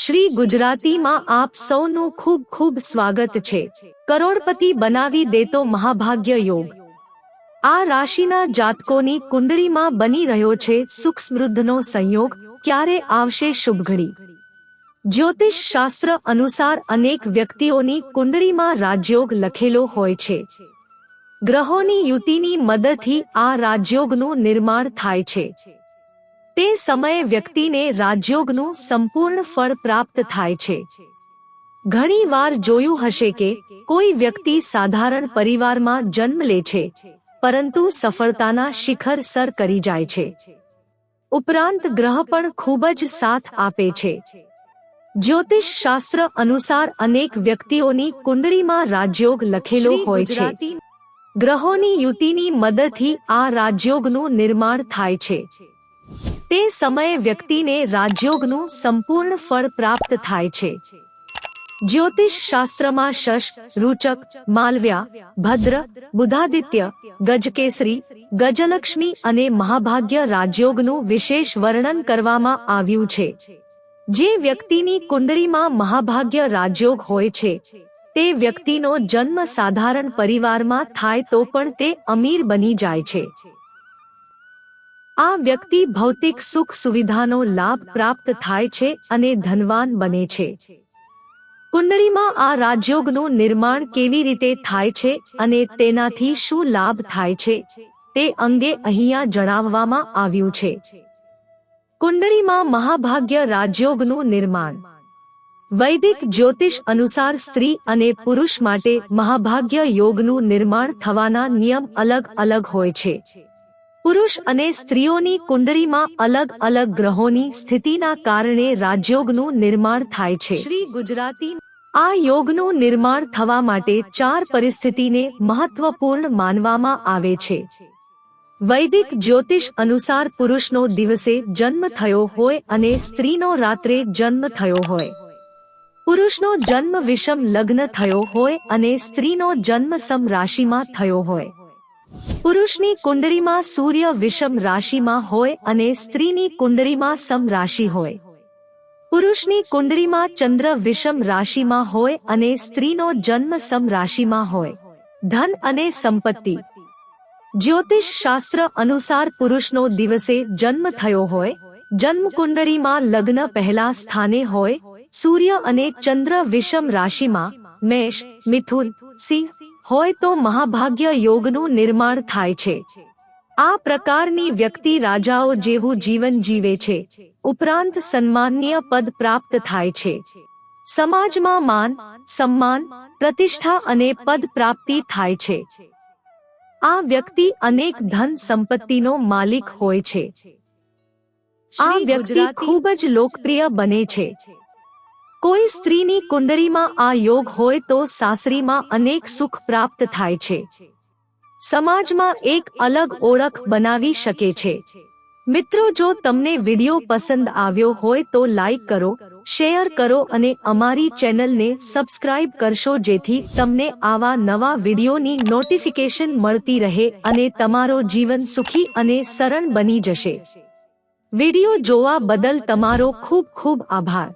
શ્રી ગુજરાતીમાં આપ સૌનું ખૂબ ખૂબ સ્વાગત છે। કરોડપતિ બનાવી દેતો મહાભાગ્ય યોગ આ રાશિના જાતકોની કુંડળીમાં બની રહ્યો છે સુખ સમૃદ્ધિનો સંયોગ। ક્યારે આવશે શુભ ઘડી? જ્યોતિષ શાસ્ત્ર અનુસાર અનેક વ્યક્તિઓની કુંડળીમાં રાજયોગ લખેલો હોય છે। ગ્રહોની યુતિની મદદથી આ રાજયોગનું નિર્માણ થાય છે। તે સમયે વ્યક્તિને રાજયોગનું સંપૂર્ણ ફળ પ્રાપ્ત થાય છે। ઘણી વાર જોયું હશે કે કોઈ વ્યક્તિ સાધારણ પરિવારમાં જન્મ લે છે, પરંતુ સફળતાના શિખર સર કરી જાય છે। ઉપરાંત ગ્રહ પણ ખૂબ જ સાથ આપે છે। જ્યોતિષ શાસ્ત્ર અનુસાર અનેક વ્યક્તિઓની કુંડળીમાં રાજયોગ લખેલો હોય છે। ગ્રહોની યુતિની મદદથી આ રાજયોગનું નિર્માણ થાય છે। તે સમયે વ્યક્તિને રાજયોગનું સંપૂર્ણ ફળ પ્રાપ્ત થાય છે। જ્યોતિષ શાસ્ત્રમાં શશ, રૂચક, માલવ્યા, ભદ્ર, બુધાદિત્ય, ગજકેસરી, ગજલક્ષ્મી અને મહાભાગ્ય રાજયોગનું વિશેષ વર્ણન કરવામાં આવ્યું છે। જે વ્યક્તિની કુંડળીમાં મહાભાગ્ય રાજયોગ હોય છે, તે વ્યક્તિનો જન્મ સાધારણ પરિવારમાં થાય તો પણ તે અમીર બની જાય છે। આ વ્યક્તિ ભૌતિક સુખ સુવિધાનો લાભ પ્રાપ્ત થાય છે અને ધનવાન બને છે। કુંડળીમાં આ રાજયોગનું નિર્માણ કેવી રીતે થાય છે અને તેનાથી શું લાભ થાય છે, તે અંગે અહીંયા જણાવવામાં આવ્યું છે। કુંડળીમાં મહાભાગ્ય રાજયોગનું નિર્માણ વૈદિક જ્યોતિષ અનુસાર સ્ત્રી અને પુરુષ માટે મહાભાગ્ય યોગનું નિર્માણ થવાના નિયમ અલગ અલગ હોય છે। પુરુષ અને સ્ત્રીઓની કુંડળીમાં અલગ અલગ ગ્રહોની સ્થિતિના કારણે રાજયોગનું નિર્માણ થાય છે। શ્રી ગુજરાતી આ યોગનું નિર્માણ થવા માટે 4 પરિસ્થિતિને મહત્વપૂર્ણ માનવામાં આવે છે। વૈદિક જ્યોતિષ અનુસાર પુરુષનો દિવસે જન્મ થયો હોય અને સ્ત્રીનો રાત્રે જન્મ થયો હોય, પુરુષનો જન્મ વિષમ લગ્ન થયો હોય અને સ્ત્રીનો જન્મ સમ રાશિમાં થયો હોય, પુરુષની કુંડળીમાં સૂર્ય વિષમ રાશિમાં હોય અને સ્ત્રીની કુંડળીમાં સમ રાશિ હોય, પુરુષની કુંડળીમાં ચંદ્ર વિષમ રાશિમાં હોય અને સ્ત્રીનો જન્મ સમ રાશિમાં હોય। ધન અને સંપત્તિ જ્યોતિષ શાસ્ત્ર અનુસાર પુરુષનો દિવસે જન્મ થયો હોય, જન્મ કુંડળીમાં લગ્ન પહેલા સ્થાને હોય, સૂર્ય અને ચંદ્ર વિષમ રાશિમાં મેષ, મિથુન, સિંહ હોય તો મહાભાગ્ય યોગનું નિર્માણ થાય છે। આ પ્રકારની વ્યક્તિ રાજાઓ જેવું જીવન જીવે છે, ઉપરાંત સન્માનીય પદ પ્રાપ્ત થાય છે। સમાજમાં માન, સન્માન, પ્રતિષ્ઠા અને પદ પ્રાપ્તિ થાય છે। આ વ્યક્તિ અનેક ધન સંપત્તિનો માલિક હોય છે। આ વ્યક્તિ ખૂબ જ લોકપ્રિય બને છે। કોઈ સ્ત્રીની કુંડળીમાં આ યોગ હોય તો સાસરીમાં અનેક સુખ પ્રાપ્ત થાય છે। સમાજમાં એક અલગ ઓળખ બનાવી શકે છે। મિત્રો, જો તમને વિડિયો પસંદ આવ્યો હોય તો લાઈક કરો, શેર કરો અને અમારી ચેનલને સબસ્ક્રાઇબ કરશો, જેથી તમને આવા નવા વિડિયોની નોટિફિકેશન મળતી રહે અને તમારો જીવન સુખી અને સરળ બની જશે। વિડિયો જોવા બદલ તમારો ખૂબ ખૂબ આભાર।